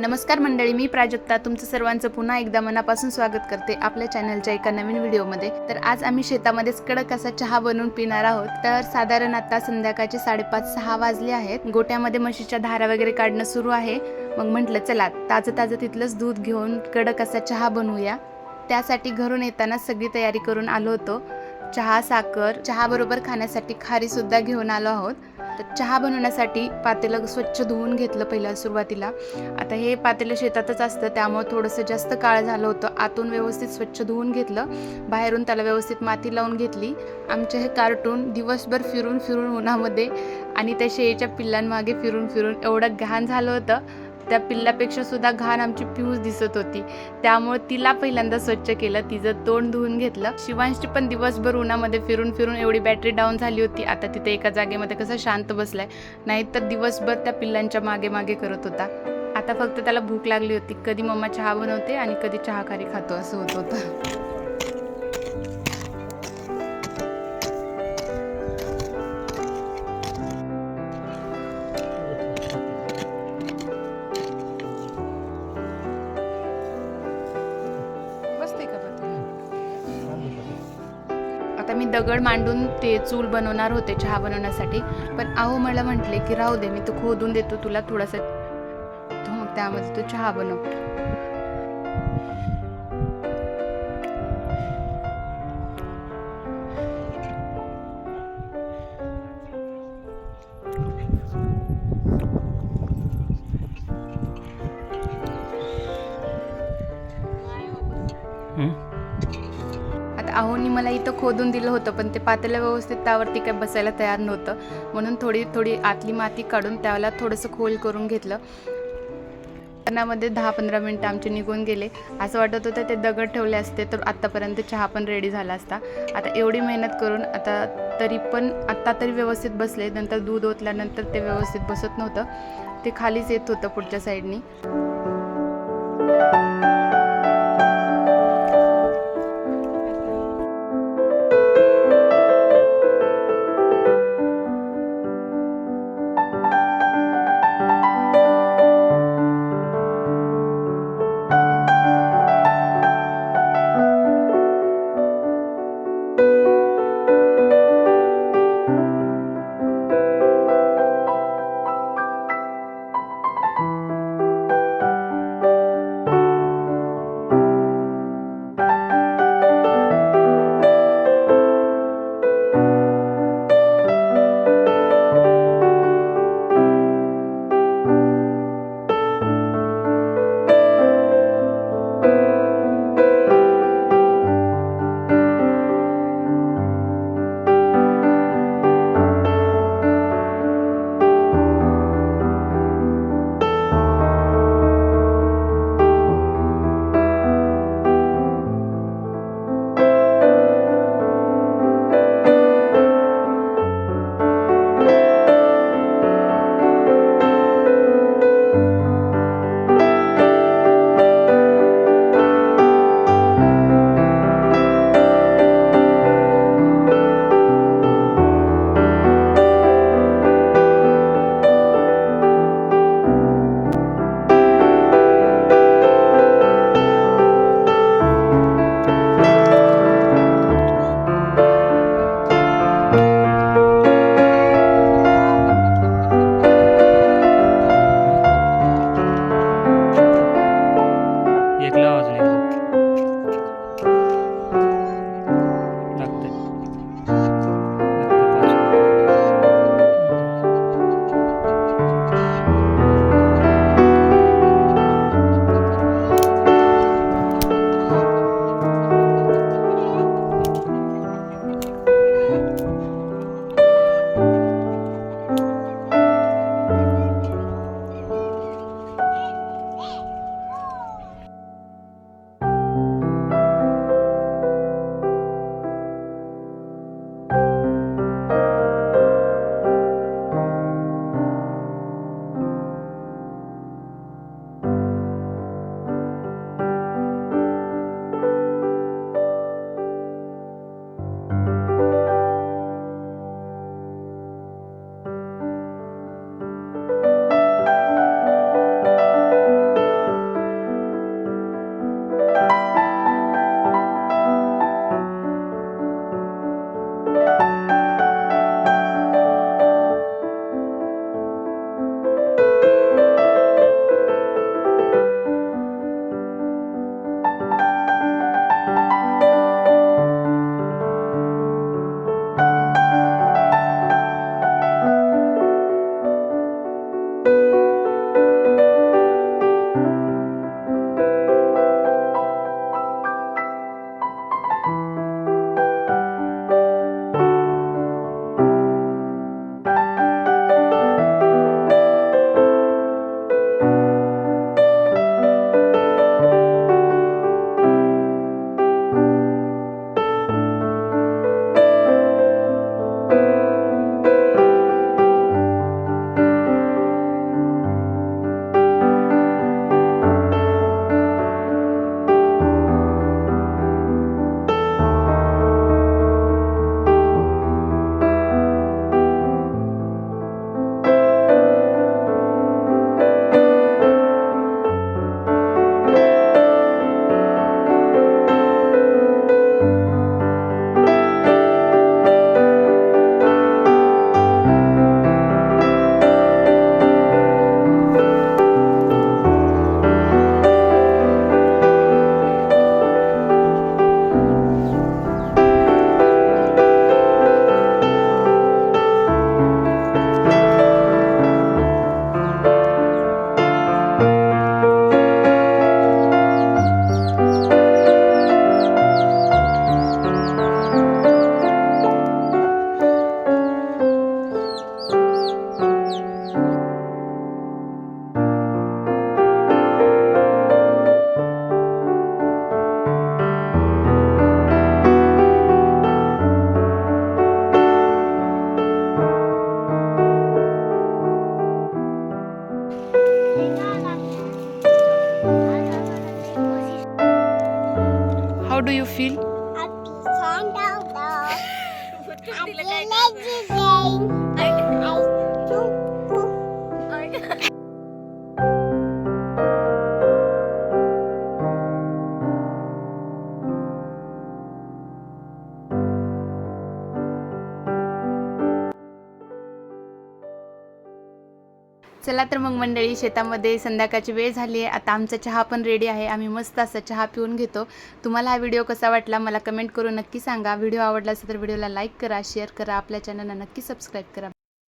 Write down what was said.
नमस्कार मंडळी, मी प्राजक्ता तुमचं सर्वांचं पुन्हा एकदा मनापासून स्वागत करते आपल्या चॅनलच्या एका नवीन व्हिडिओमध्ये। तर आज आम्ही शेतामध्येच कडक असा चहा बनवून पिणार आहोत। तर साधारण आता संध्याकाळचे 5:30-6 वाजले आहेत। गोट्यामध्ये म्हशीच्या धारा वगैरे काढणं सुरू आहे। मग म्हटलं चला ताजं तिथलंच दूध घेऊन कडक असा चहा बनवूया। त्यासाठी घरून येताना सगळी तयारी करून आलो होतो। चहा, साखर, चहा बरोबर खाण्यासाठी खारी सुद्धा घेऊन आलो आहोत। तर चहा बनवण्यासाठी पातेलं स्वच्छ धुवून घेतलं पहिल्या सुरुवातीला। आता हे पातेलं शेतातच असतं त्यामुळे थोडंसं जास्त काळं झालं होतं। आतून व्यवस्थित स्वच्छ धुवून घेतलं, बाहेरून त्याला व्यवस्थित माती लावून घेतली। आमचे हे कार्टून दिवसभर फिरून उन्हामध्ये आणि त्या शेळीच्या पिल्लांमागे फिरून एवढं घाण झालं होतं। त्या पिल्लापेक्षा सुद्धा घाण आमची पिऊस दिसत होती, त्यामुळे तिला पहिल्यांदा स्वच्छ केलं, तिचं तोंड धुवून घेतलं। शिवांशची पण दिवसभर उन्हामध्ये फिरून एवढी बॅटरी डाऊन झाली होती। आता तिथे एका जागेमध्ये कसं शांत बसलाय, नाहीतर दिवसभर त्या पिल्लांच्या मागे करत होता। आता फक्त त्याला भूक लागली होती, कधी मम्मा चहा बनवते आणि कधी चहा खारी खातो असं होत होतं। आता मी दगड मांडून ते चूल बनवणार होते चहा बनवण्यासाठी, पण आहो मला म्हटले की राहू दे, मी तो खोदून देतो तुला थोडासा, मग त्यामध्ये तो चहा बनव। आता आहोनी मला इथं खोदून दिलं होतं, पण ते पातेलं व्यवस्थित त्यावरती काय बसायला तयार नव्हतं, म्हणून थोडी आतली माती काढून त्याला थोडंसं खोल करून घेतलं। त्यामध्ये 10-15 मिनिटं आमचे निघून गेले। असं वाटत होतं ते दगड ठेवले असते तर आत्तापर्यंत चहा पण रेडी झाला असता। आता एवढी मेहनत करून आता तरी व्यवस्थित बसले, नंतर दूध ओतल्यानंतर ते व्यवस्थित बसत नव्हतं, ते खालीच येत होतं पुढच्या साईडनी। चला तर मग मंडळी, शेतामध्ये संध्याकाळची वेळ झाली आहे. आता आमचा चहा पण रेडी आहे. आम्ही मस्त असा चहा पिऊन घेतो. तुम्हाला हा व्हिडिओ कसा वाटला मला कमेंट करून नक्की सांगा. व्हिडिओ आवडला असेल तर व्हिडिओला लाईक करा, शेअर करा, आपल्या चॅनलला नक्की सबस्क्राईब करा.